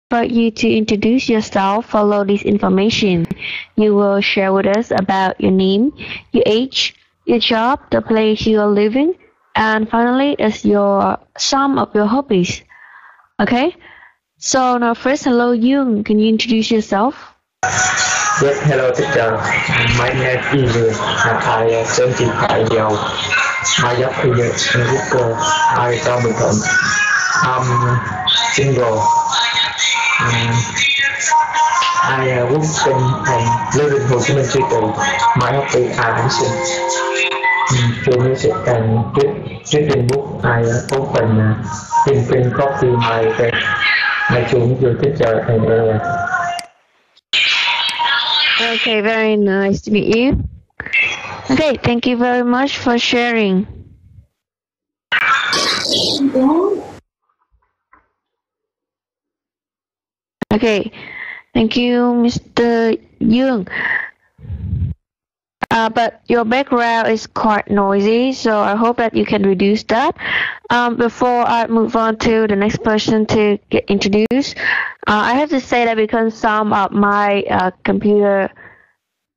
for you to introduce yourself. Follow this information. You will share with us about your name, your age, your job, the place you are living, and finally, is your some of your hobbies. Okay. So now first, hello Young. Can you introduce yourself? Yes, hello teacher. My name is I am 25 years old. My job is in Google. I am I'm single. Um, I work and live in Ho Chi Minh City. My hobby are dancing, play music and reading book. I often drink coffee my friend. I choose your teacher and Okay, very nice to meet you. Okay, thank you very much for sharing. Okay, thank you, Mr. Young. But your background is quite noisy, so I hope that you can reduce that. Before I move on to the next person to get introduced, I have to say that because some of my computer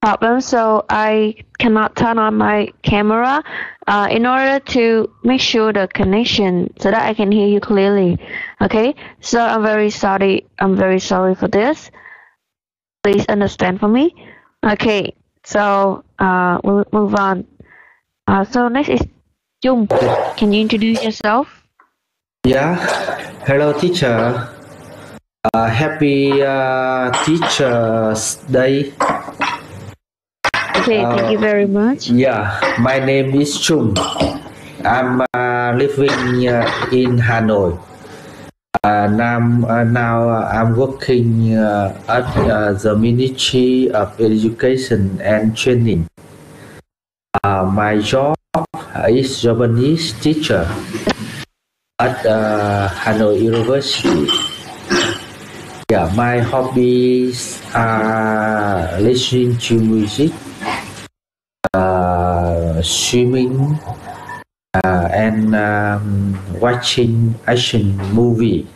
problems, so I cannot turn on my camera in order to make sure the connection so that I can hear you clearly. Okay, so I'm very sorry. I'm very sorry for this. Please understand for me. Okay, so we'll move on. So next is Jung. Can you introduce yourself? Yeah, hello teacher. Happy Teachers Day. Okay, thank you very much. Yeah, my name is Chung. I'm living in Hanoi. Now I'm working at the Ministry of Education and Training. My job is Japanese teacher at Hanoi University. Yeah, my hobbies are listening to music, swimming, and watching action movie.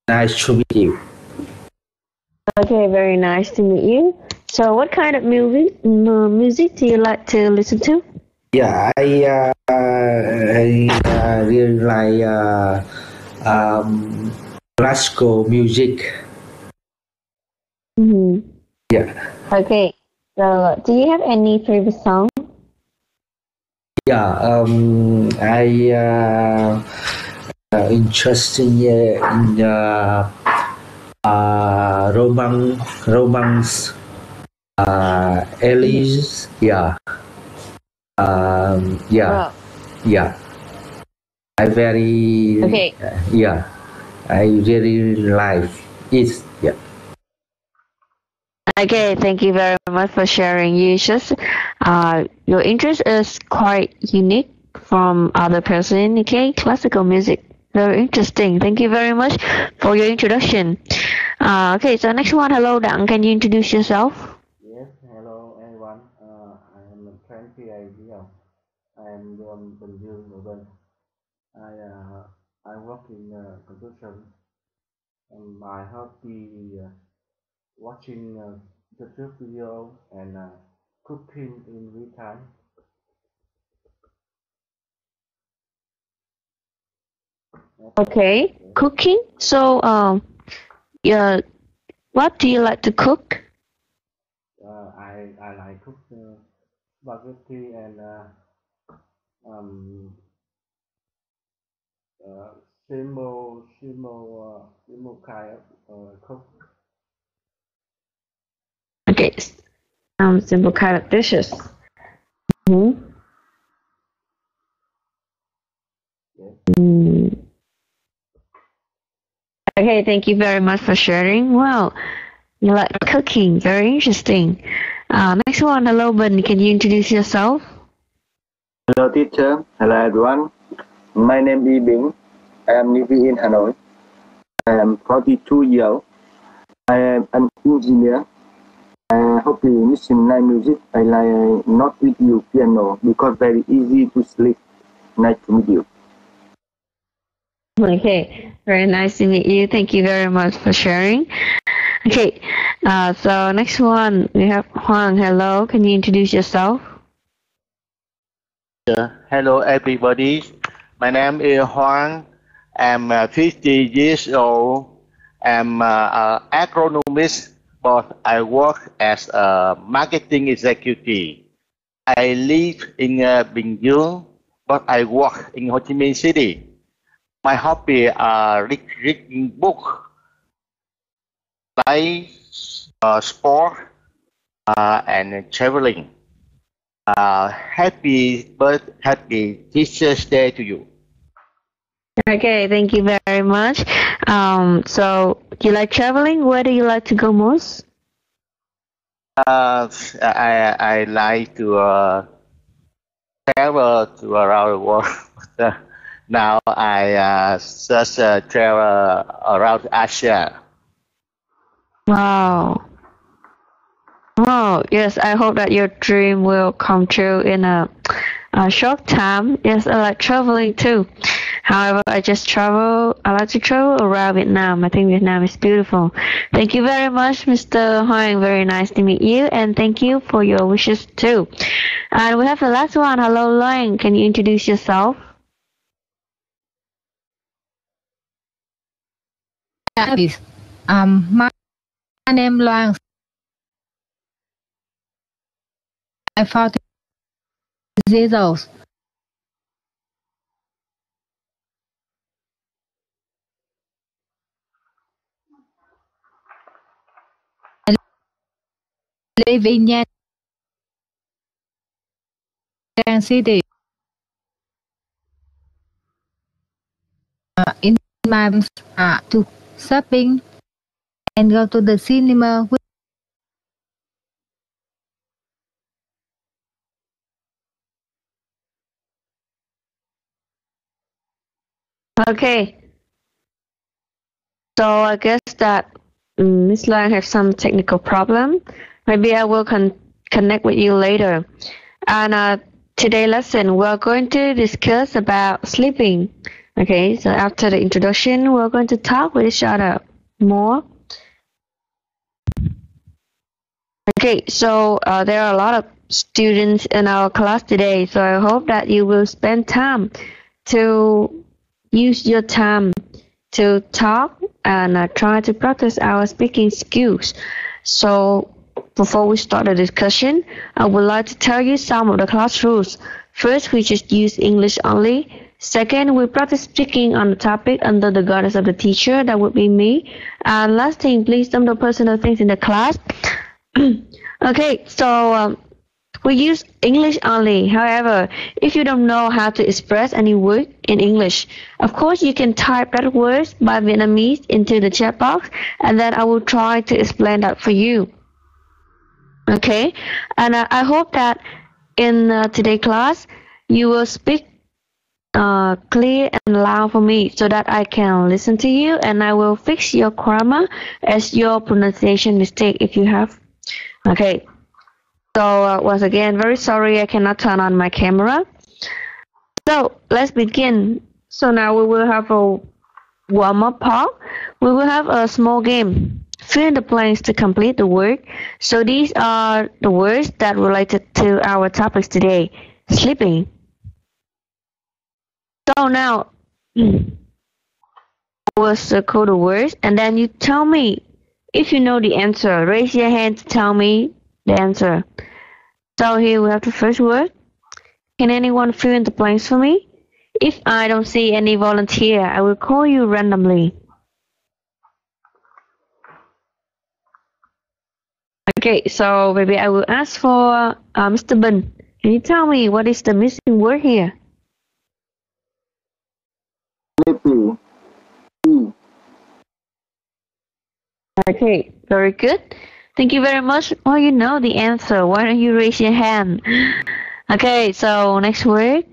Nice to meet you. Okay, very nice to meet you. So what kind of music do you like to listen to? Yeah, I really like classical music. Mm-hmm. Yeah, Okay, so do you have any favorite song? yeah. I interesting in romance, Alice. Yeah, yeah, Wow. yeah. I very Okay. yeah. I really like it. Yeah. Okay, thank you very much for sharing. Your interest is quite unique from other person. Okay, classical music, very interesting. Thank you very much for your introduction. Okay, so next one, hello Đặng, can you introduce yourself? Yes, hello everyone. I am 28 years old. I am from Bình Dương, Hòa Bình. I work in construction, and my hobby watching YouTube video and cooking in free time. Okay, cooking. So, yeah, what do you like to cook? I like cook spaghetti and um, simple kind of cook. Okay, simple kind of dishes. Mm-hmm. Yes. Okay, thank you very much for sharing. Wow, you like cooking, very interesting. Next one, hello Ben, can you introduce yourself? Hello teacher, hello everyone. My name is Bing. I am living in Hanoi. I am 42 years old. I am an engineer. I hope you listen nice music. I like not with you piano because very easy to sleep. Nice to meet you. Okay, very nice to meet you. Thank you very much for sharing. Okay, so next one we have Huang. Hello, can you introduce yourself? Hello, everybody. My name is Huang. I'm 50 years old. I'm an agronomist, but I work as a marketing executive. I live in Bình Dương, but I work in Ho Chi Minh City. My hobby are reading book, like sport, and traveling. Happy Teachers Day to you. Okay, thank you very much. So you like traveling? Where do you like to go most? I like to travel to around the world. Now I just travel around Asia. Wow. Oh, yes, I hope that your dream will come true in a short time. Yes, I like traveling too. However, I like to travel around Vietnam. I think Vietnam is beautiful. Thank you very much, Mr. Hoang. Very nice to meet you, and thank you for your wishes too. And we have the last one. Hello, Loan. Can you introduce yourself? Yes. My name Loan. I'm 40 years old. I live in Nha Trang City. In my to shopping and go to the cinema. Okay. So I guess that Miss Lang has some technical problem. Maybe I will connect with you later. And today lesson we're going to discuss about sleeping. Okay, so after the introduction, we're going to talk with each other more. Okay, so there are a lot of students in our class today, so I hope that you will spend time to use your time to talk and try to practice our speaking skills. So before we start the discussion, I would like to tell you some of the class rules. First, we just use English only. Second, we practice speaking on the topic under the guidance of the teacher, that would be me. And last thing, please don't do personal things in the class. Okay, so we use English only. However, if you don't know how to express any word in English, of course you can type that words by Vietnamese into the chat box, and then I will try to explain that for you. Okay, and I hope that in today's class you will speak clear and loud for me so that I can listen to you, and I will fix your grammar as your pronunciation mistake if you have. Okay. So once again, very sorry I cannot turn on my camera. So let's begin. So now we will have a warm-up part. We will have a small game. Fill in the blanks to complete the word. So these are the words that related to our topics today. Sleeping. So now I will circle the words and then you tell me if you know the answer. Raise your hand to tell me the answer. So here we have the first word. Can anyone fill in the blanks for me? If I don't see any volunteer, I will call you randomly. Okay, so maybe I will ask for Mr. Bin. Can you tell me what is the missing word here? Sleepy. Okay, very good. Thank you very much. Oh, you know the answer. Why don't you raise your hand? Okay, so next word.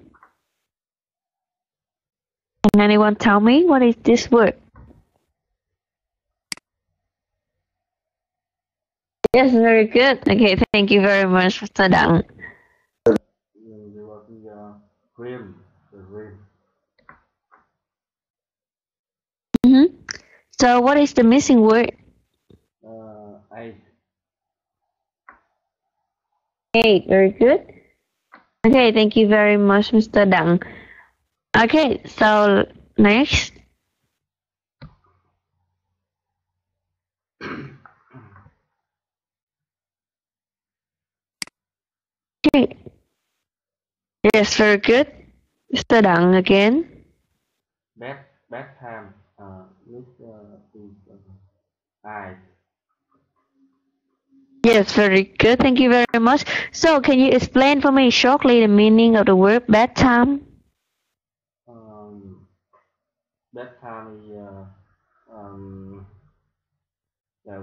Can anyone tell me what is this word? Yes, very good. Okay, thank you very much, Mr. Dang. There was the rain. Mm-hmm. So what is the missing word? Eight. 8. Very good. Okay, thank you very much, Mr. Đặng. Okay, so next. Okay. Yes, very good. Mr. Đặng again. Bedtime. Is I. Yes, very good. Thank you very much. So, can you explain for me shortly the meaning of the word bedtime? Bedtime is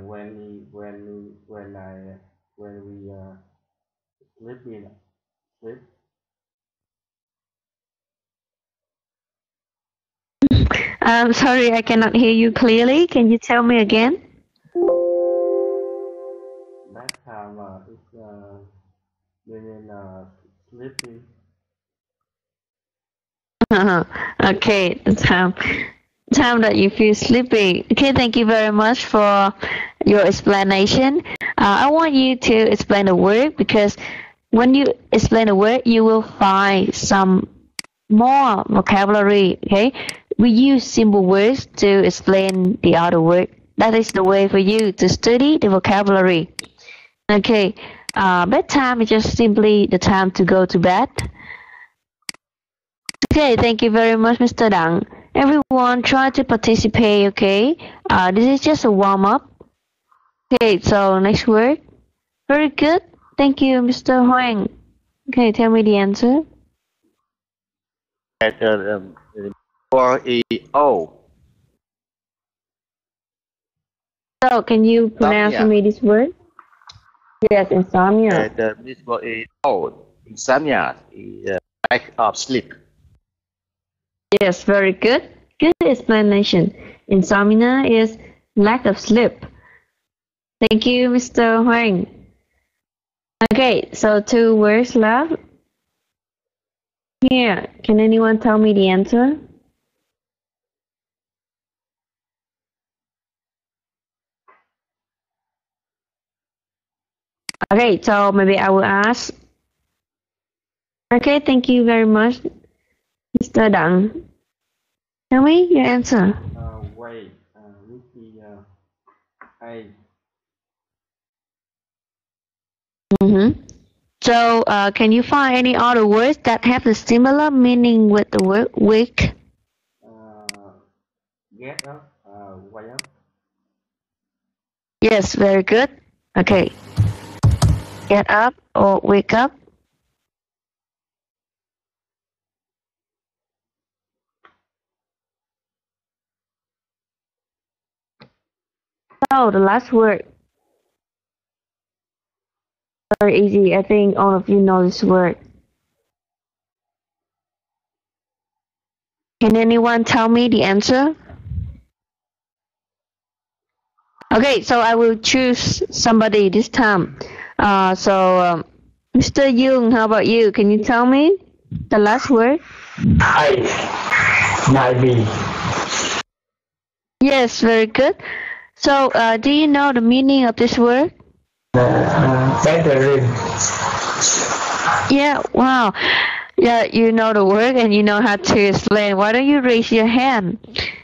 when we sleep. I'm sorry, I cannot hear you clearly. Can you tell me again? Bedtime is meaning sleeping. Okay, the time that you feel sleepy. Okay, thank you very much for your explanation. I want you to explain the word, because when you explain the word, you will find some more vocabulary. Okay, we use simple words to explain the other word. That is the way for you to study the vocabulary. Okay, bedtime is just simply the time to go to bed. Okay, thank you very much, Mr. Đặng. Everyone try to participate, okay? This is just a warm-up. Okay, so next word. Very good. Thank you, Mr. Hoang. Okay, tell me the answer. For E-O. So, can you pronounce for me this word? Yes, insomnia. This word is O. Insomnia is lack of sleep. Yes, very good. Good explanation. Insomnia is lack of sleep. Thank you, Mr. Hoang. Okay, so 2 words left. Here, can anyone tell me the answer? Okay, so maybe I will ask. Okay, thank you very much, Mr. Đặng. Tell me your answer. Wait, with the A. So, can you find any other words that have a similar meaning with the word wake? Get up, wake up. Yes, very good. Okay. Get up or wake up. So, the last word. Very easy. I think all of you know this word. Can anyone tell me the answer? Okay, so I will choose somebody this time. Mr. Young, how about you? Can you tell me the last word? Navy. Yes, very good. So, do you know the meaning of this word? Gathering. Yeah, wow. Yeah, you know the word and you know how to explain. Why don't you raise your hand?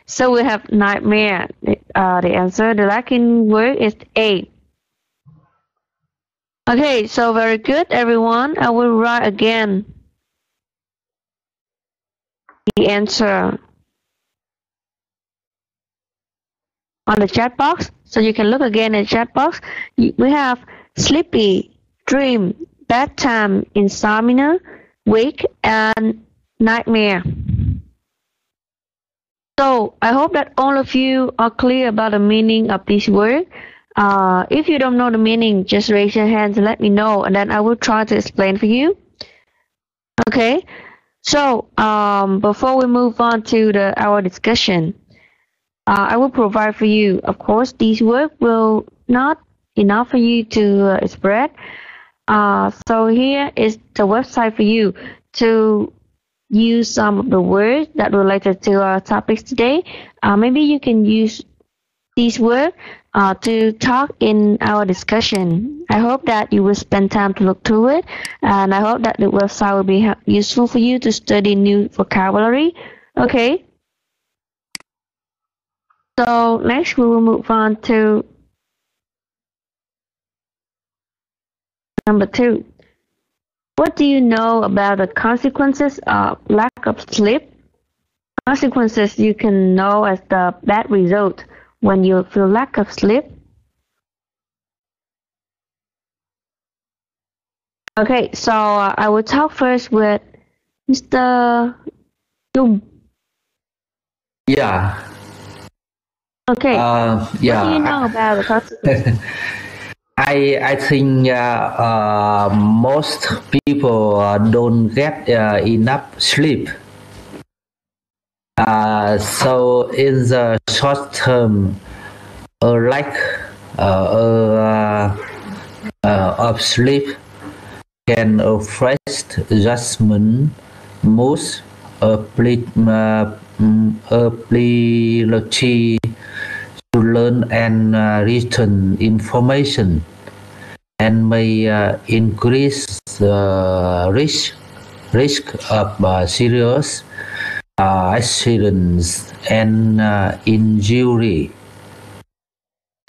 So we have nightmare. The answer, the Latin word is A. Okay, so very good, everyone. I will write again the answer on the chat box. So you can look again in the chat box. We have sleepy, dream, bedtime, insomnia, wake, and nightmare. So I hope that all of you are clear about the meaning of this word. If you don't know the meaning, just raise your hands and let me know, and then I will try to explain for you. Okay. So before we move on to our discussion, I will provide for you. Of course, these words will not enough for you to spread. So here is the website for you to use some of the words that related to our topics today. Maybe you can use these words to talk in our discussion. I hope that you will spend time to look through it, and I hope that the website will be useful for you to study new vocabulary. Okay. So next we will move on to number 2. What do you know about the consequences of lack of sleep? Consequences you can know as the bad result when you feel lack of sleep. Okay, so I will talk first with Mr. Dung. Yeah. Okay. What do you know about the consequences? I think most people don't get enough sleep. So in the short term, a lack of sleep can affect judgment, mood, ability to learn and retain information, and may increase the risk of serious accidents and injury.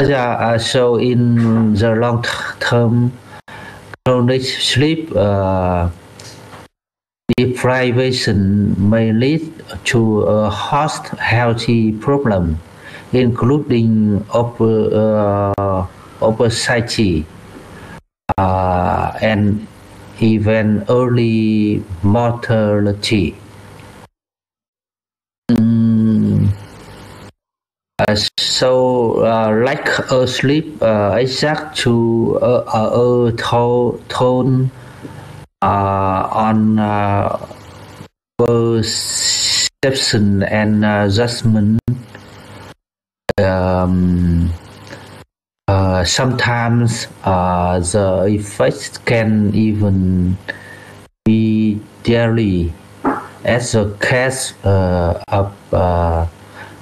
So in the long term, chronic sleep deprivation may lead to a host healthy problem, including obesity and even early mortality. Lack of sleep exact to a tone on perception and judgment. Sometimes the effects can even be deadly, as a case of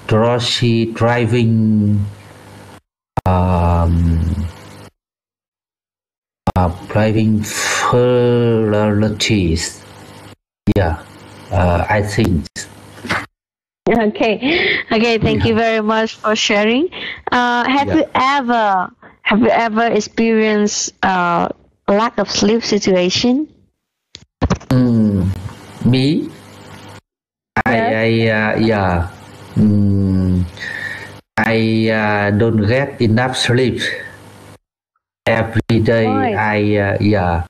drowsy driving, driving fatalities. Yeah, I think. Okay, thank you very much for sharing. Have you ever experienced lack of sleep situation? Me? I don't get enough sleep every day. Why?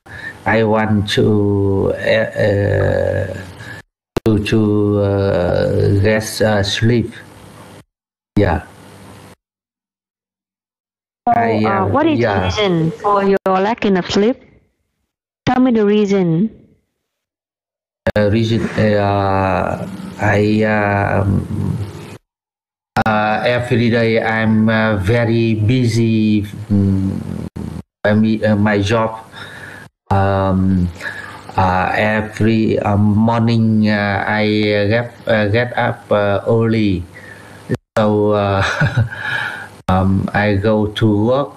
I want to get sleep. Yeah. So, what is the reason for your lacking of sleep? Tell me the reason. Reason every day I'm very busy. My job. Every morning I get up early, so I go to work.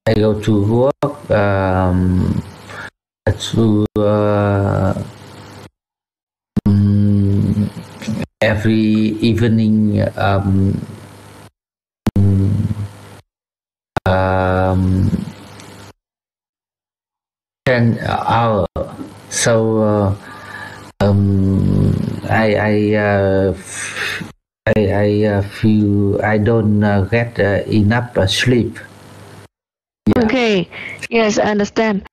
I go to work to every evening 10 hours. So I feel I don't get enough sleep. Yeah. Okay, yes, I understand.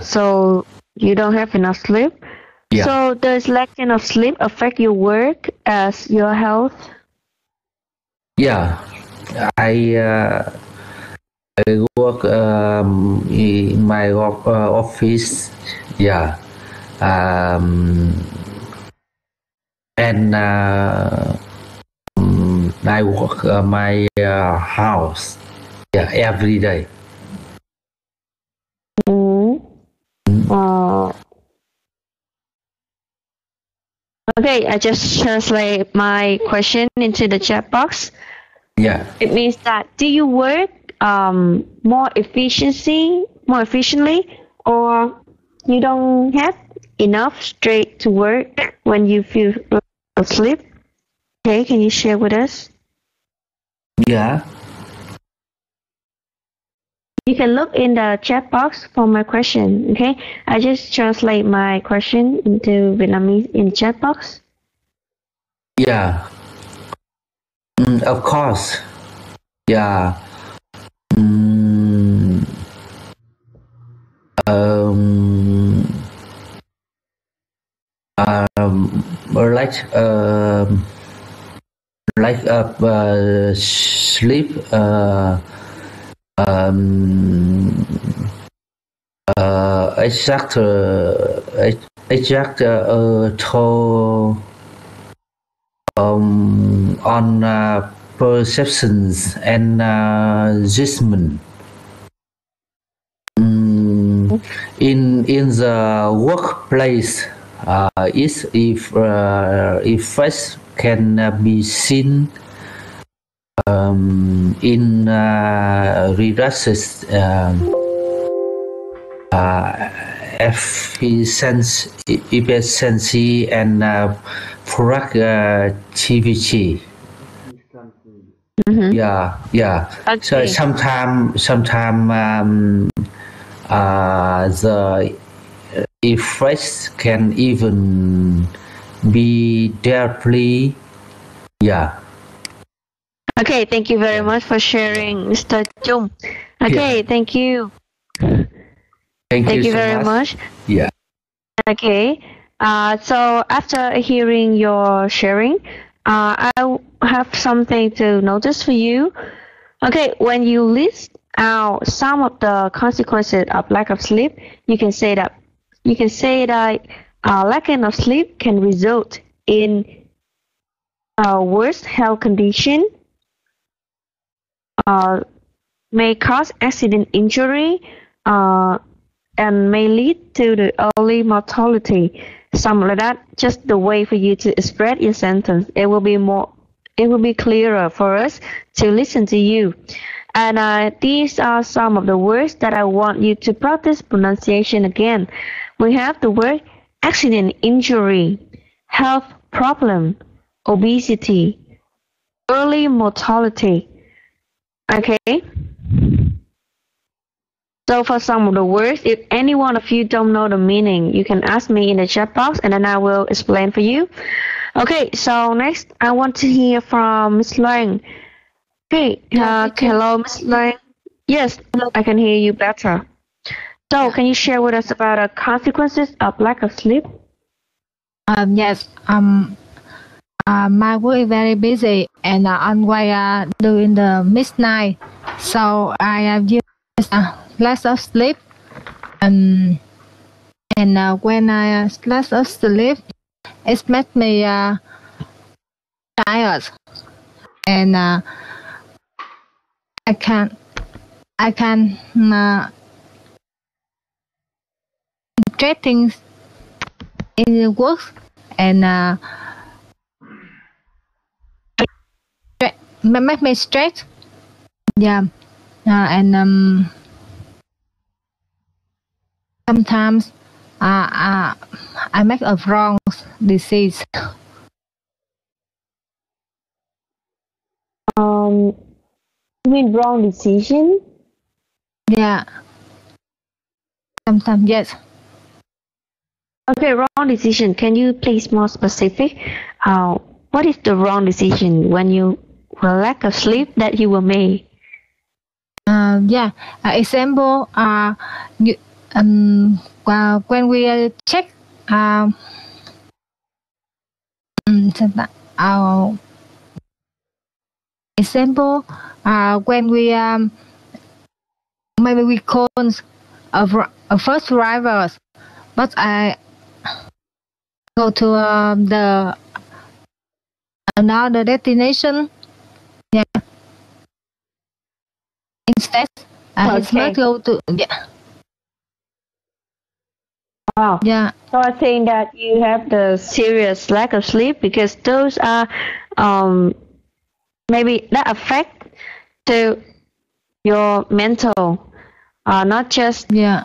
So you don't have enough sleep. Yeah. So does lacking of sleep affect your work as your health? Yeah, I work in my office. Yeah, and I work my house. Yeah, every day. Okay, I just translate my question into the chat box. Yeah. It means that do you work more efficiently, or you don't have enough straight to work when you feel asleep? Okay, can you share with us? Yeah. You can look in the chat box for my question. Okay, I just translate my question into Vietnamese in the chat box. Yeah. Of course. Yeah. Mm, um, like sleep um, exact to on perceptions and judgment. In the workplace, if first can be seen in reduces efficiency and productivity. Mm-hmm. Yeah. So Okay. sometime the effects can even be deeply. Yeah. Okay, thank you very much for sharing, Mr. Chung. Okay, thank you. Thank you Thank you so very much. Yeah. Okay. So after hearing your sharing, I have something to notice for you. Okay, when you list out some of the consequences of lack of sleep, you can say that lacking of sleep can result in a worse health condition, uh, may cause accident injury, uh, and may lead to the early mortality. Something like that. Just the way for you to spread your sentence. It will be clearer for us to listen to you. And these are some of the words that I want you to practice pronunciation again. We have the word accident injury, health problem, obesity, early mortality. Okay? So for some of the words, if any one of you don't know the meaning, you can ask me in the chat box and then I will explain for you. Okay, so next I want to hear from Miss Lang. Okay, hello Miss Lang. Yes, I can hear you better. So can you share with us about the consequences of lack of sleep? Yes. My work is very busy and always during the midnight, so I have used less of sleep. And when I less of sleep, it makes me tired, and I can get things in the work, and make me stress. Yeah, and sometimes I make a wrong decision. You mean wrong decision? Yeah, sometimes yes. Okay, wrong decision. Can you please more specific? What is the wrong decision when you lack of sleep that you will make? Yeah. Example. You, when we check. Example. When we maybe we call a first arrivals, but I go to the another destination. Yeah. Instead, his Okay. must go to Wow. Yeah. So I think that you have the serious lack of sleep because those are maybe that affect to your mental, not just Yeah.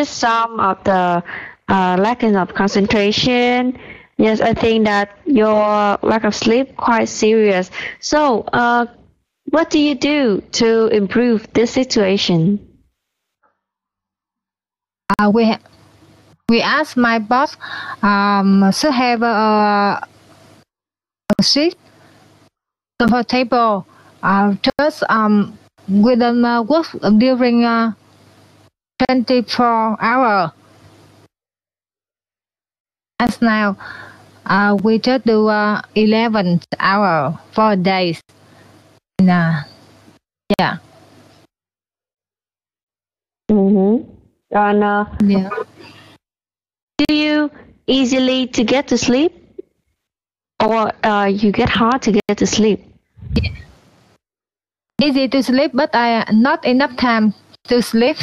some of the lacking of concentration. Yes, I think that your lack of sleep quite serious. So, what do you do to improve this situation? We asked my boss to have a seat comfortable. Just we don't work during 24 hours. As now, we just do 11 hours for days. And, yeah. Mm-hmm. And Yeah. do you easily to get to sleep, or you get hard to get to sleep? Easy to sleep, but I not enough time to sleep.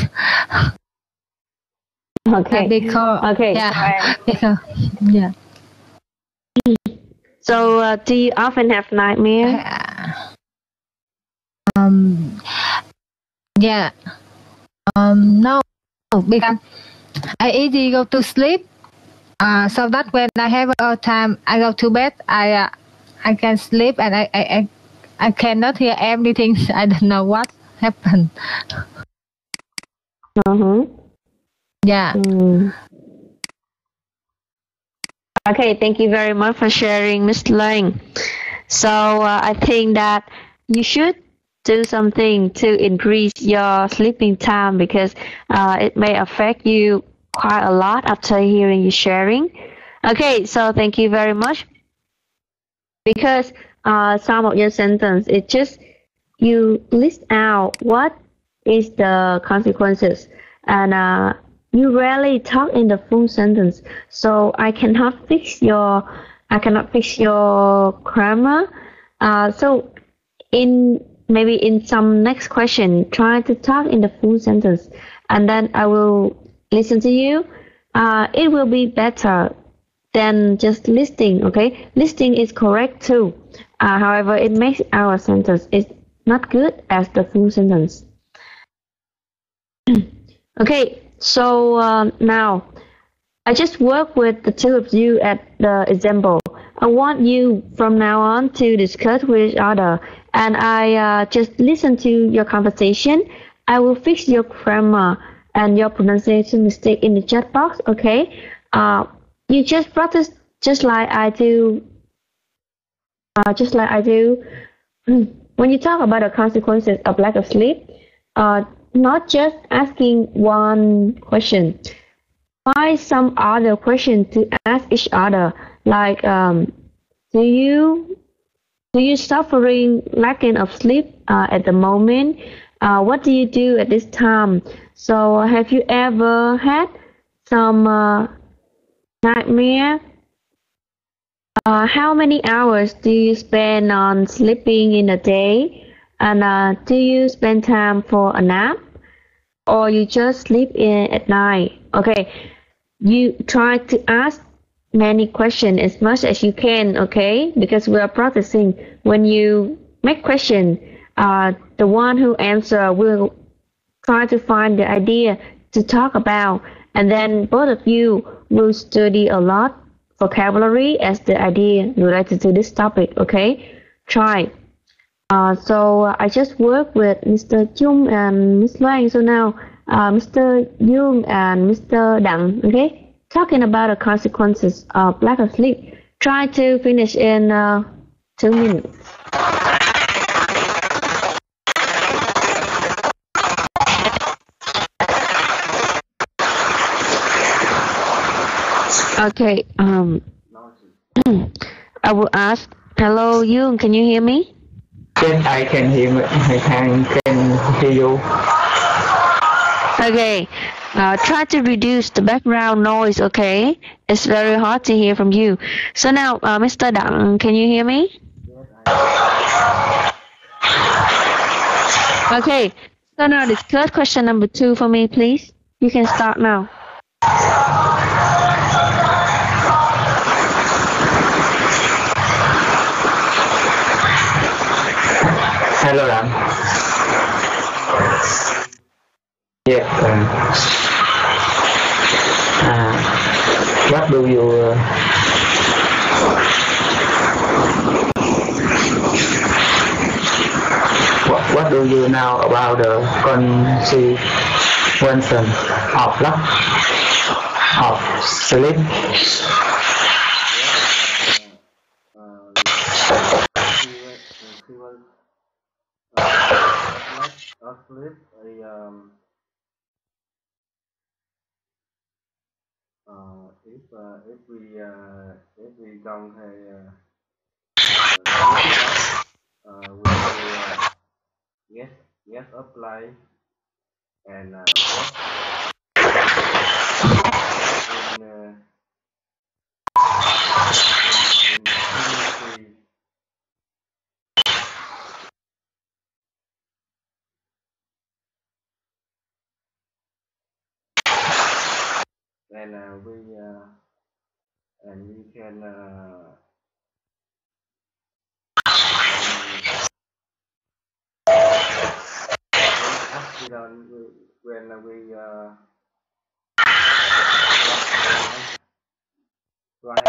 Okay. Because Okay. yeah, because, yeah. So, do you often have nightmares? Yeah. No, because I easily go to sleep. So that when I have a time, I go to bed. I can sleep, and I cannot hear everything. I don't know what happened. Yeah. Okay, thank you very much for sharing, Ms. Lang. So I think that you should do something to increase your sleeping time because it may affect you quite a lot after hearing you sharing. Okay, so thank you very much. Because some of your sentence, it just you list out what is the consequences, and you rarely talk in the full sentence. So I cannot fix your grammar. So maybe in some next question, try to talk in the full sentence, and then I will listen to you. It will be better than just listing. Okay, listing is correct too. However, it makes our sentence is not good as the full sentence. Okay, so now I just work with the two of you at the example. I want you from now on to discuss with each other, and I just listen to your conversation. I will fix your grammar and your pronunciation mistake in the chat box. Okay, you just practice just like I do. When you talk about the consequences of lack of sleep, not just asking one question. Find some other question to ask each other, like do you suffering lacking of sleep at the moment? What do you do at this time? So have you ever had some nightmare? How many hours do you spend on sleeping in a day? And do you spend time for a nap? Or you just sleep in at night? Okay, you try to ask many questions as much as you can, okay? Because we are practicing. When you make question, the one who answer will try to find the idea to talk about, and then both of you will study a lot vocabulary as the idea related to this topic, okay? Try. So I just work with Mr. Chung and Ms. Loan. So now Mr. Jung and Mr. Dang, okay? Talking about the consequences of lack of sleep. Try to finish in 2 minutes. Okay, I will ask, hello Yoon, can you hear me? Yes, I can hear. I can hear you. Okay, try to reduce the background noise, okay? It's very hard to hear from you. So now, Mr. Dang, can you hear me? Okay, so now discuss question number 2 for me, please. You can start now. Hello, Dan. Yeah. What do you what do you know about the consequences of lack of sleep? Sleep if we don't have we will get up late and work in industry. And we can accident when we drive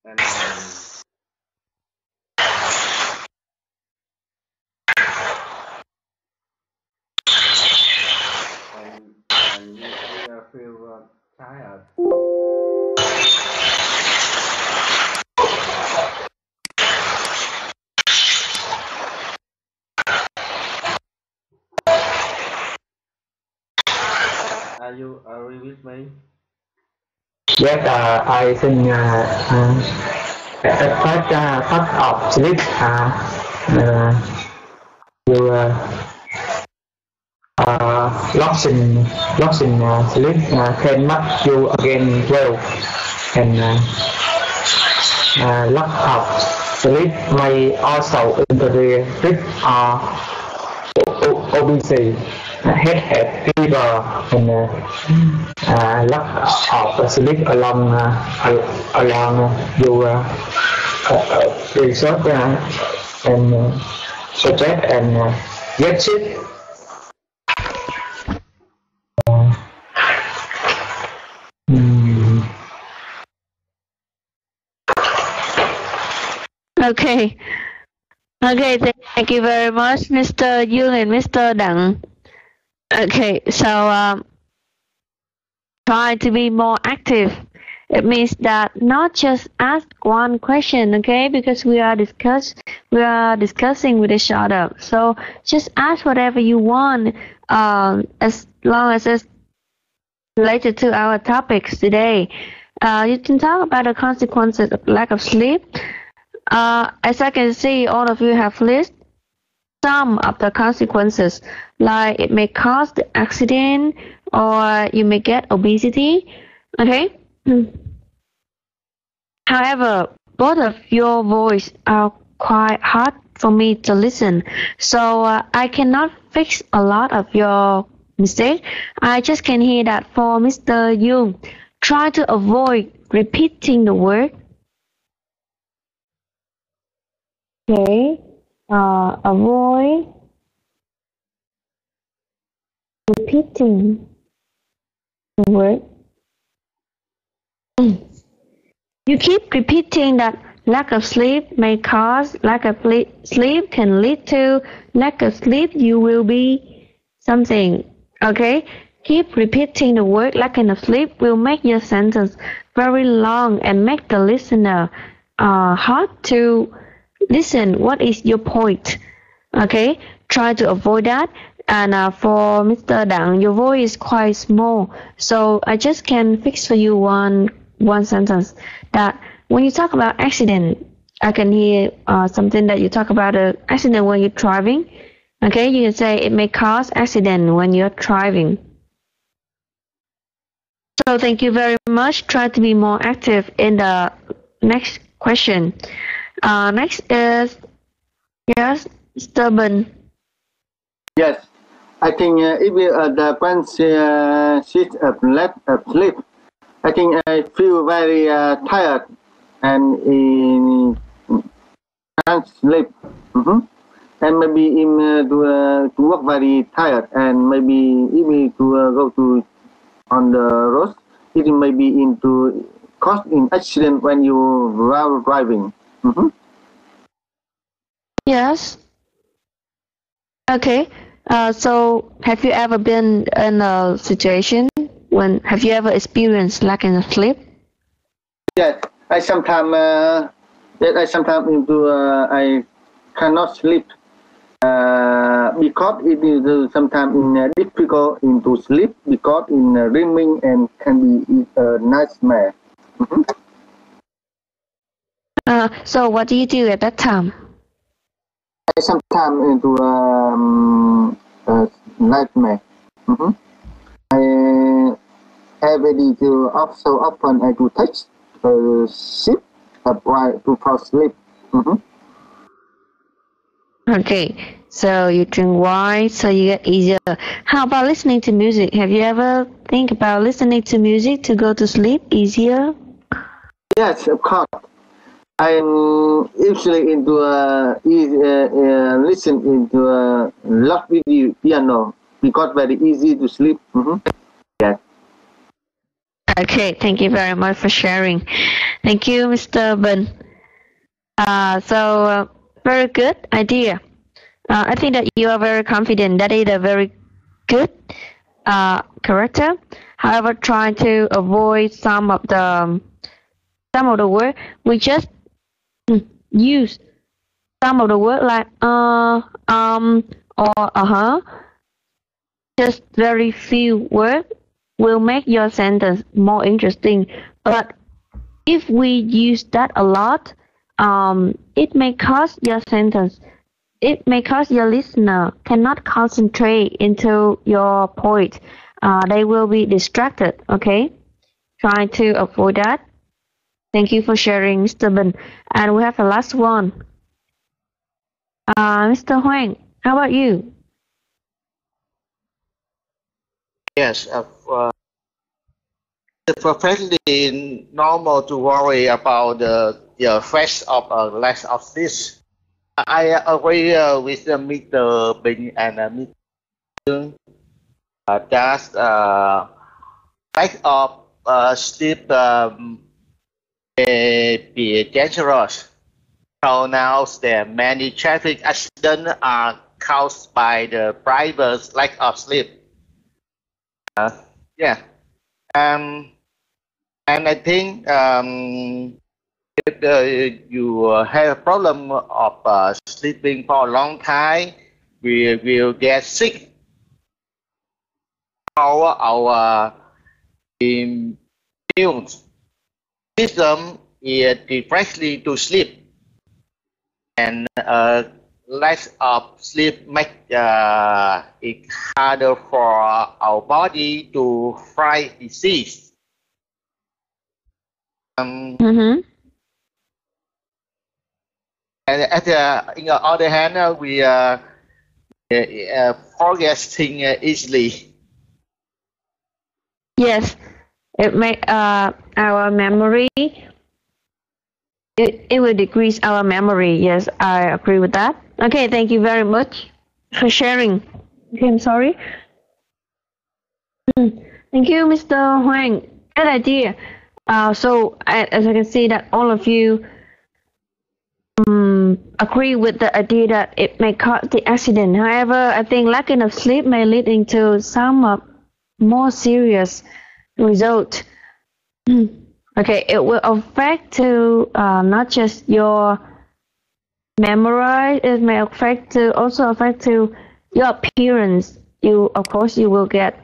and we feel tired. Are you agree with me? Yes, I think part of sleep you lost in sleep can make you again well, and lack of sleep may also interfere with obesity, headache, fever, and lack of sleep along your research and suggest and get sick. Okay. Okay, thank you very much, Mr. Yung and Mr. Dang. Okay, so try to be more active. It means that not just ask one question, okay? Because we are discussing with each other. So just ask whatever you want, as long as it's related to our topics today. You can talk about the consequences of lack of sleep. As I can see, all of you have listed some of the consequences, like it may cause the accident or you may get obesity. Okay. However, both of your voice are quite hard for me to listen, so I cannot fix a lot of your mistake. I just can hear that for Mr. Yung, try to avoid repeating the word. Okay, avoid repeating the word. You keep repeating that lack of sleep may cause lack of sleep can lead to lack of sleep. You will be something. Okay, keep repeating the word lack of sleep will make your sentence very long and make the listener hard to listen. What is your point? Okay, try to avoid that. And for Mr. Dang, your voice is quite small, so I just can fix for you one sentence. That when you talk about accident, I can hear something that you talk about an accident when you're driving. Okay, you can say it may cause accident when you're driving. So thank you very much. Try to be more active in the next question. Next is yes, stubborn. Yes, I think if the consist of lack of sleep, I think I feel very tired and can't sleep. And maybe to work very tired, and maybe even to go to on the road, it may be into cause in accident when you are driving. Yes. Okay. So have you ever been in a situation when have you ever experienced lacking of sleep? Yes, I sometimes into I cannot sleep because it is sometimes difficult into sleep because in dreaming and can be a nightmare. So what do you do at that time? I sometimes into nightmare. I every to also often I do touch ship while to fall asleep. Okay, so you drink wine so you get easier. How about listening to music? Have you ever think about listening to music to go to sleep easier? Yes, of course. I'm usually into listen into love video piano because very easy to sleep. Yeah. Okay, thank you very much for sharing. Thank you, Mr. Ben. Very good idea. I think that you are very confident. That is a very good character. However, try to avoid some of the word. We just use some of the word like or Just very few words will make your sentence more interesting. But if we use that a lot, it may cause your sentence. It may cause your listener cannot concentrate into your point. They will be distracted. Okay, try to avoid that. Thank you for sharing, Mr. Ben. And we have the last one. Mr. Huang, how about you? Yes, it's perfectly normal to worry about the effects of lack of this. I agree with Mr. Bing and Mr. Young that lack of sleep may be dangerous. So now there many traffic accidents are caused by the driver's lack of sleep. Yeah, and I think if you have a problem of sleeping for a long time, we will get sick. Our immune system is directly to sleep, and lack of sleep makes it harder for our body to fight disease. And on the other hand, we forgetting easily. Yes, it make our memory. It will decrease our memory. Yes, I agree with that. Okay, thank you very much for sharing. Okay, I'm sorry. Thank you, Mr. Huang. Good idea. As I can see that all of you agree with the idea that it may cause the accident. However, I think lacking of sleep may lead into some more serious result. Okay, it will affect to not just your memory. It may also affect to your appearance. You will get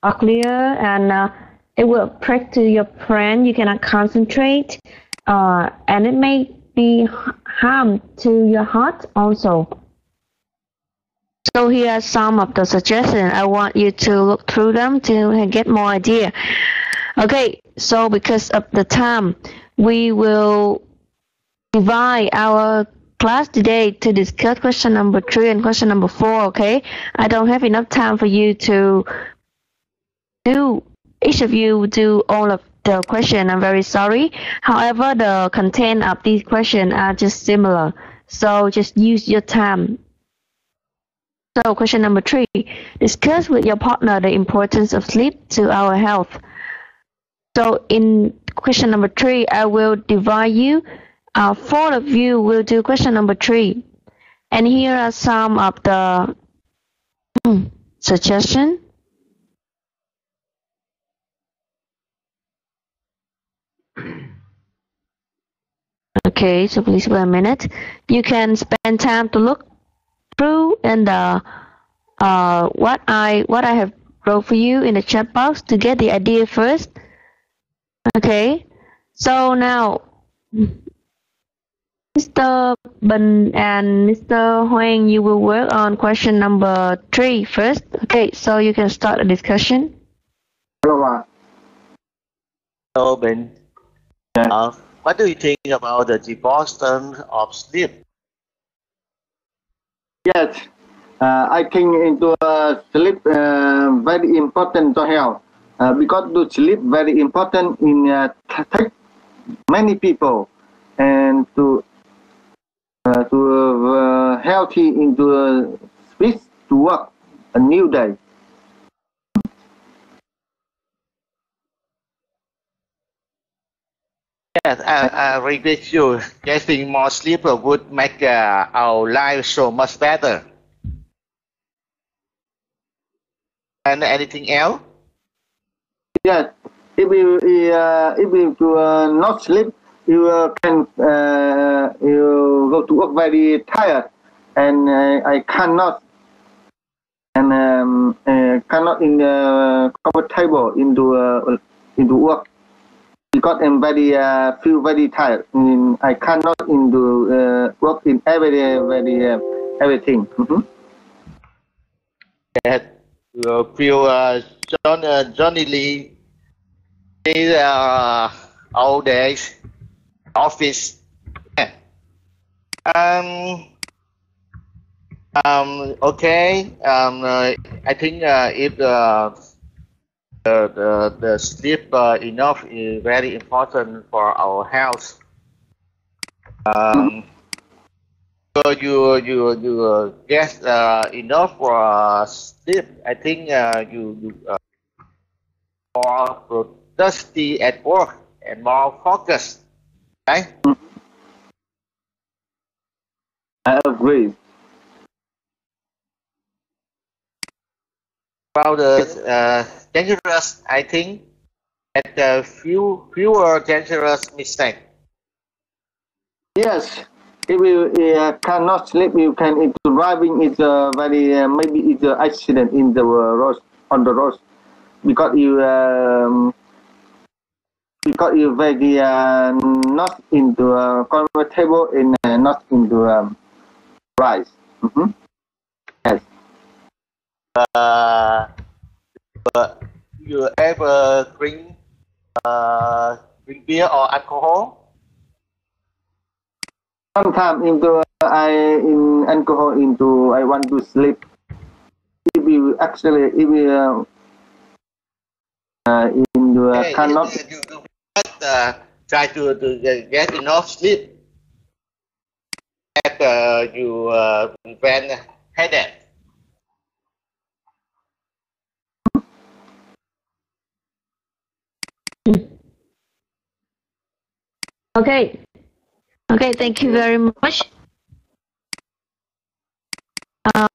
uglier, and it will affect to your brain. You cannot concentrate, and it may be harm to your heart also. So here are some of the suggestions. I want you to look through them to get more idea. Okay, so because of the time, we will divide our class today to discuss question number 3 and question number 4. Okay, I don't have enough time for you to each of you do all of the question. I'm very sorry. However, the content of these questions are just similar. So just use your time. So question number 3, discuss with your partner the importance of sleep to our health. So in question number 3, I will divide you. 4 of you will do question number 3. And here are some of the suggestions. Okay, so please wait a minute. You can spend time to look through and what I have wrote for you in the chat box to get the idea first. Okay, so now Mr. Bình and Mr. Huang, you will work on question number 3 first. Okay, so you can start a discussion. Hello. Hello, Ben. What do you think about the importance of sleep? Yes, I think into sleep very important to health because to sleep very important in many people and to healthy into space to work a new day. Yes, I agree with you. Getting more sleep would make our life so much better. And anything else? Yes, if you not sleep, you can you go to work very tired, and I cannot cannot comfortable into work because I'm very feel very tired. I cannot into work in everything. Yes, you feel Johnny Lee all days office. Yeah. Okay. I think if the sleep enough is very important for our health. So you get enough for sleep. I think you more productive at work and more focused. Right? I agree. About the dangerous, I think that fewer dangerous mistakes. Yes, if you cannot sleep, you can into driving. It's very maybe it's an accident in the road on the road because you very not into comfortable and not into rise. Yes. But you ever drink beer or alcohol? Sometimes into in alcohol into I want to sleep. If you actually if you cannot. You try to get enough sleep. That you prevent headache. Okay. Okay, thank you very much.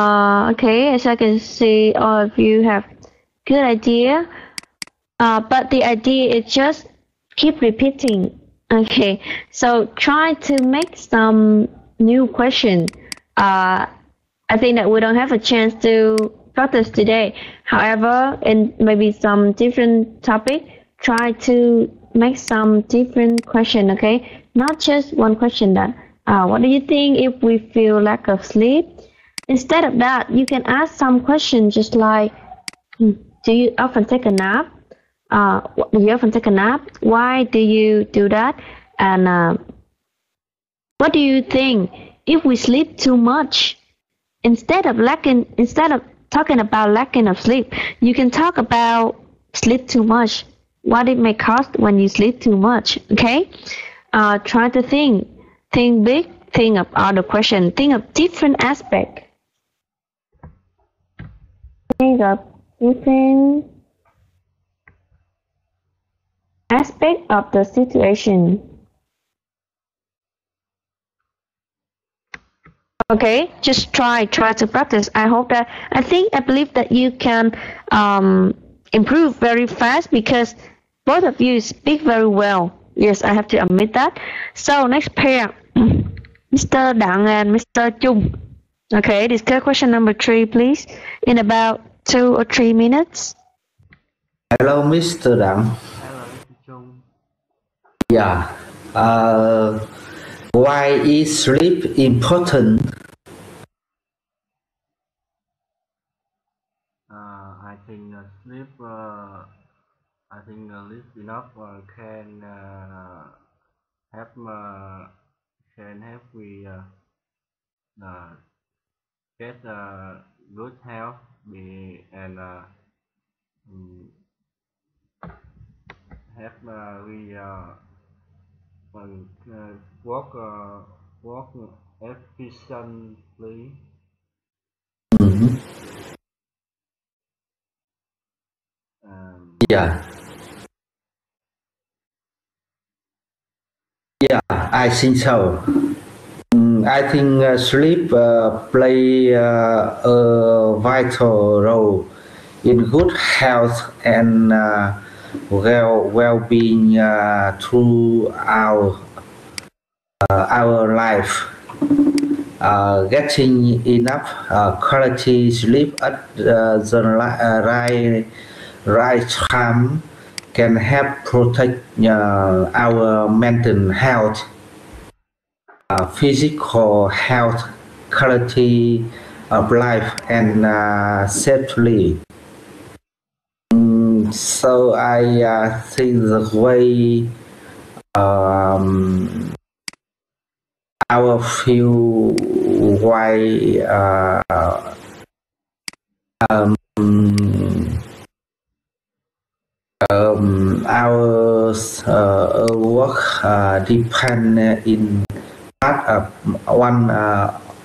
Okay, as I can see, all of you have good idea. But the idea is just keep repeating. Okay, so try to make some new question. I think that we don't have a chance to practice today. However, in maybe some different topic, try to make some different question. Okay, not just one question that what do you think if we feel lack of sleep? Instead of that, you can ask some questions just like, do you often take a nap? Do you often take a nap? Why do you do that? And what do you think if we sleep too much? Instead of talking about lacking of sleep, you can talk about sleep too much. What it may cost when you sleep too much. Okay, try to think big, think about the question, think of different aspect. Think of different aspect of the situation. Okay, just try to practice. I believe that you can improve very fast because both of you speak very well. Yes, I have to admit that. So next pair, Mr. Đặng and Mr. Chung. Okay, discuss question number 3, please, in about 2 or 3 minutes. Hello, Mr. Đặng. Hello, Mr. Chung. Yeah. Why is sleep important? I think sleep. I think sleep enough can help we get good health and help we work efficiently. Yeah. Yeah, I think so. I think sleep play a vital role in good health and well-being throughout our life. Getting enough quality sleep at the right time can help protect our mental health, physical health, quality of life, and safely. So I think the way our feel why our work depend in part of one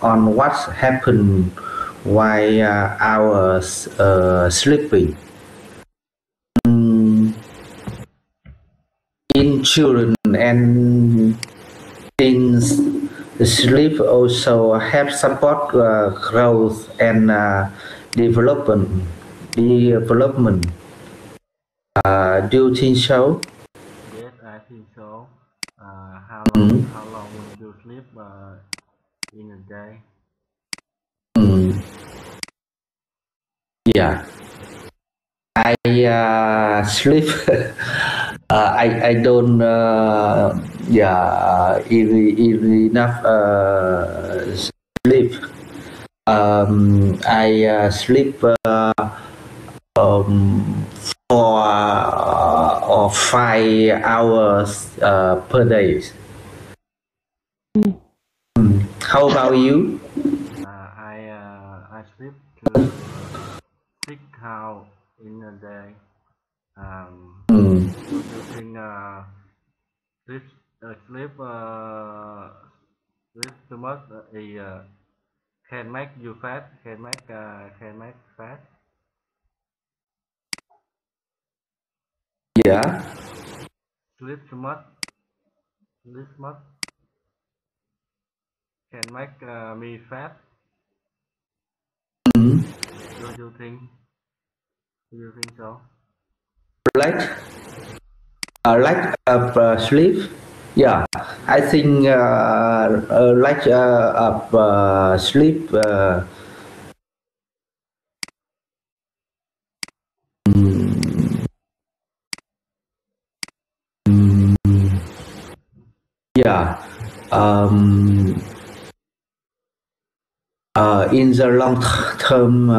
on what happened while our sleeping. In children and teens, sleep also helps support growth and development. Do you think so? Yes, I think so. How long will you sleep in a day? Yeah, I sleep. I don't enough sleep. I sleep 4 or 5 hours per day. How about you? I sleep to 6 hours in a day. Do you think sleep too much can make you fat? Can make fat? Yeah. Sleep too much can make me fat. Do you think so? Lack of sleep. Yeah, I think lack of sleep. Yeah. In the long term,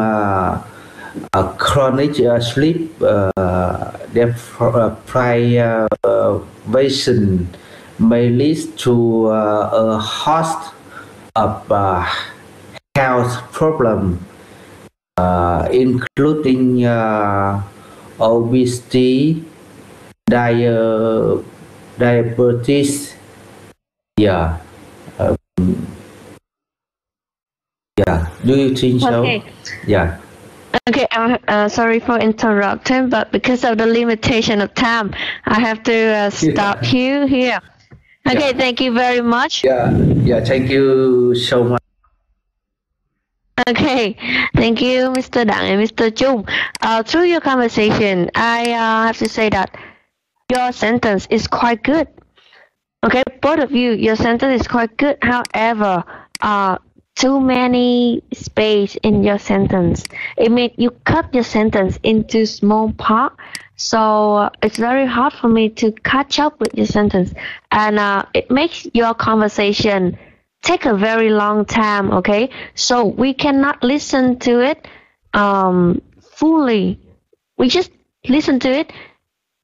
chronic sleep deprivation may lead to a host of health problems, including obesity, diabetes. Yeah. Yeah. Do you think so? Okay. Yeah. Okay, I'm sorry for interrupting, but because of the limitation of time, I have to stop you here. Okay, Yeah. thank you very much. Yeah. Yeah. Thank you so much. Okay, thank you, Mr. Dang and Mr. Chung. Through your conversation, I have to say that your sentence is quite good. Okay, both of you, your sentence is quite good. However, too many space in your sentence. It means you cut your sentence into small part. So it's very hard for me to catch up with your sentence, and it makes your conversation take a very long time. Okay, so we cannot listen to it fully. We just listen to it.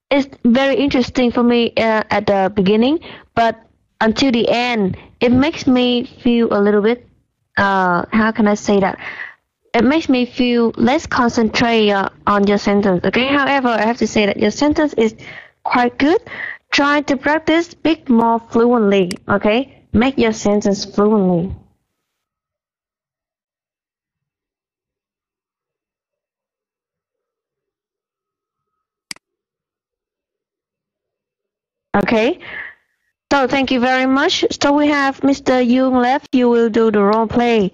It's very interesting for me at the beginning, but until the end, it makes me feel a little bit. How can I say that? It makes me feel less concentrated on your sentence. Okay. However, I have to say that your sentence is quite good. Try to practice speak more fluently. Okay. Make your sentence fluently. Okay. So thank you very much. So we have Mr. Yoon left. You will do the role play.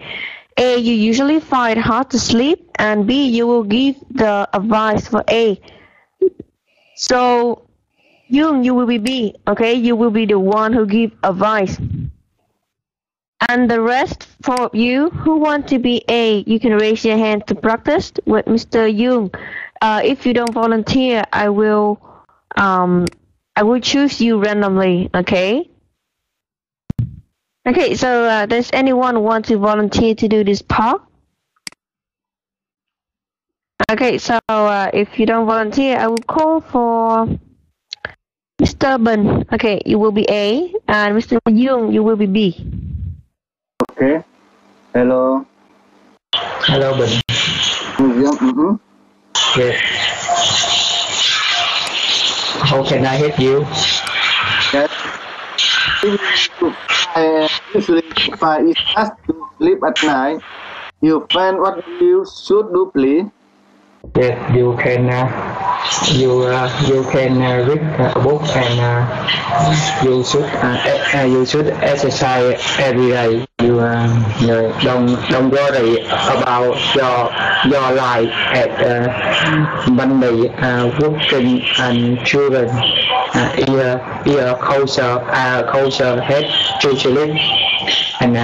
A, you usually find it hard to sleep, and B, you will give the advice for A. So Yoon, you will be B. Okay, you will be the one who give advice. And the rest for you who want to be A, you can raise your hand to practice with Mr. Yoon. If you don't volunteer, I will choose you randomly. Okay. Okay. So does anyone want to volunteer to do this part? Okay. So if you don't volunteer, I will call for Mr. Ben. Okay, you will be A, and Mr. Yoon, you will be B. Okay. Hello. Hello, Ben. Mm-hmm. Yes. How can I help you? Yes. Usually, if I ask to sleep at night, you find what you should do, please. Yes, you can read a book, and you should exercise every day. You don't worry about your life at Monday, working and children. Your culture head to sleep, and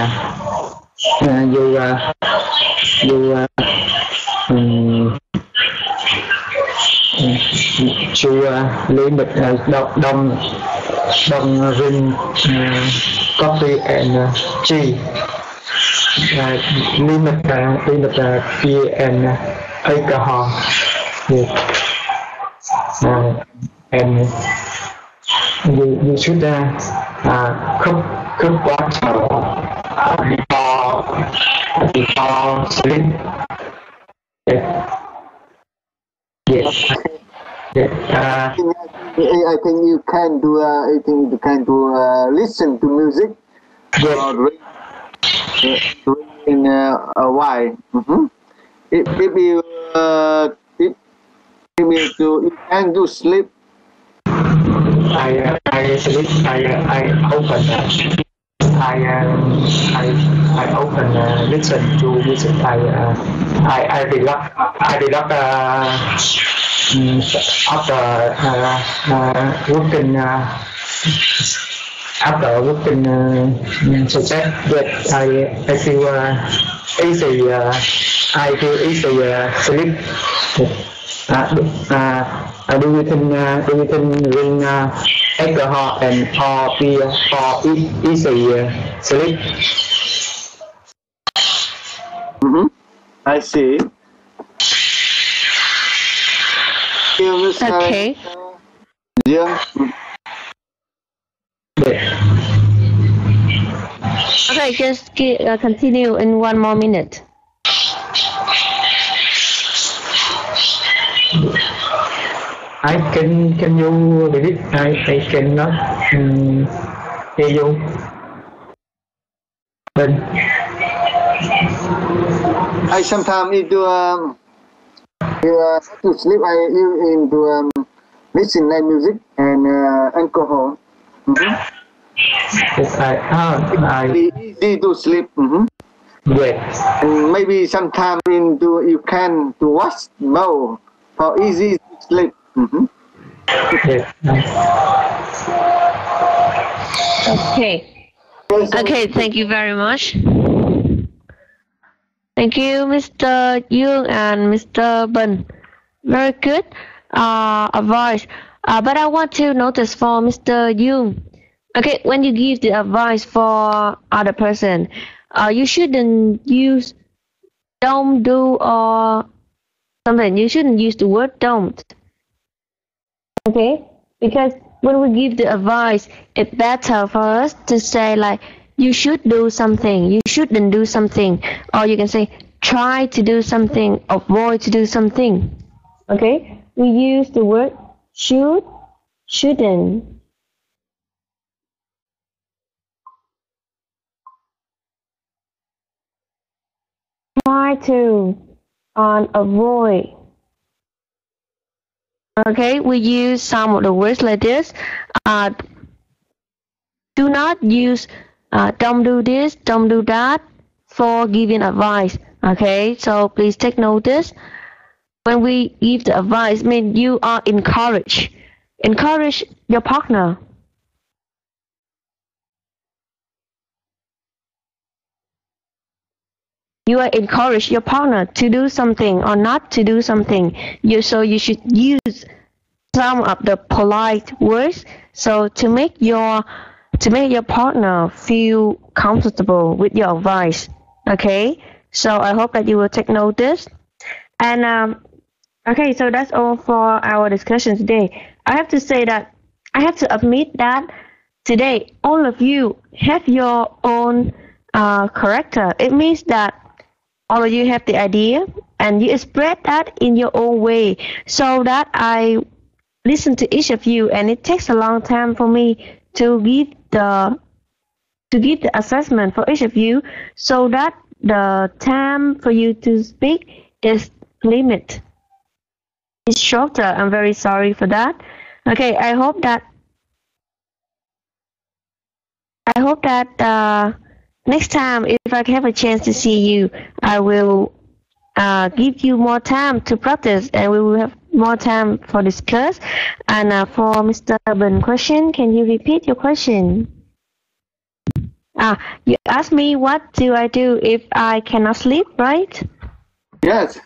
chú limit don't drink coffee and tea. Limit beer and alcohol. Yes. And you should cook water before sleep. Yes. Yes. I think you can do. I think you can do. Listen to music. Yes. In a while. Mm-hmm. If you can do sleep. I sleep. I open. I open. Listen to music. I relax. After working success, that I feel easy. I feel easy sleep. Do you think drink alcohol and or beer for easy sleep? Mm-hmm. I see. Okay. Yeah. Okay, just continue in 1 more minute. Can you repeat? I cannot hear you. Ben. I sometimes to sleep. I into listen to music and alcohol. Yes, I easy to sleep. yes. And maybe sometime you can to watch more for easy sleep. Yes. Okay. Okay, thank you very much. Thank you, Mr. Young and Mr. Ben. Very good advice. But I want to notice for Mr. Young. Okay, when you give the advice for other person, you shouldn't use don't do or something. You shouldn't use the word don't. Okay, because when we give the advice, it's better for us to say like you should do something, you shouldn't do something, or you can say try to do something, avoid to do something. Okay, we use the word should, shouldn't. Try to avoid. Okay, we use some of the words like this. Do not use don't do this, don't do that for giving advice. Okay, so please take notice. When we give the advice, mean you are encourage your partner. You are encourage your partner to do something or not to do something. So you should use some of the polite words so to make your partner feel comfortable with your advice. Okay, so I hope that you will take notice. And okay, so that's all for our discussion today. I have to say that I have to admit that today all of you have your own character. It means that all of you have the idea and you express that in your own way, so that I listen to each of you, and it takes a long time for me to give the assessment for each of you, so that the time for you to speak is limited. It's shorter. I'm very sorry for that. Okay, I hope that next time, if I have a chance to see you, I will give you more time to practice, and we will have more time for discuss. And for Mr. Ben question, can you repeat your question? You asked me what do I do if I cannot sleep, right? Yes.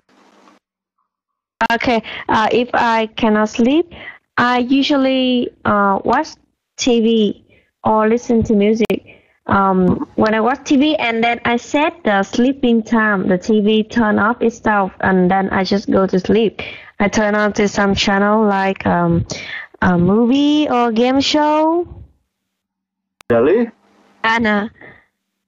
Okay. If I cannot sleep, I usually watch TV or listen to music. When I watch TV and then I set the sleeping time, the TV turn off itself, and then I just go to sleep. I turn on to some channel like a movie or game show. Really? And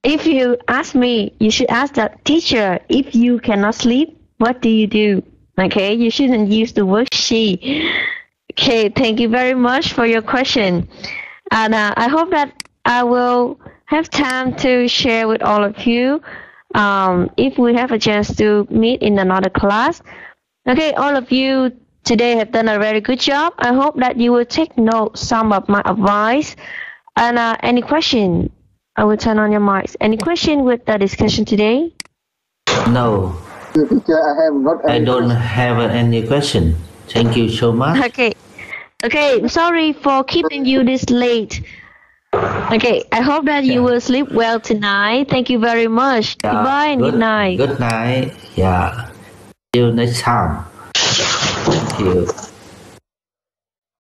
if you ask me, you should ask the teacher, if you cannot sleep, what do you do? Okay, you shouldn't use the word she. Okay, thank you very much for your question. And I hope that I will have time to share with all of you if we have a chance to meet in another class. Okay, all of you today have done a very good job. I hope that you will take note some of my advice. And any question, I will turn on your mics. Any question with the discussion today? No. Teacher, I don't have any question. Thank you so much. Okay. Okay, sorry for keeping you this late. Okay, I hope that you will sleep well tonight. Thank you very much. Goodbye and good night. Good night. Yeah. See you next time. Thank you.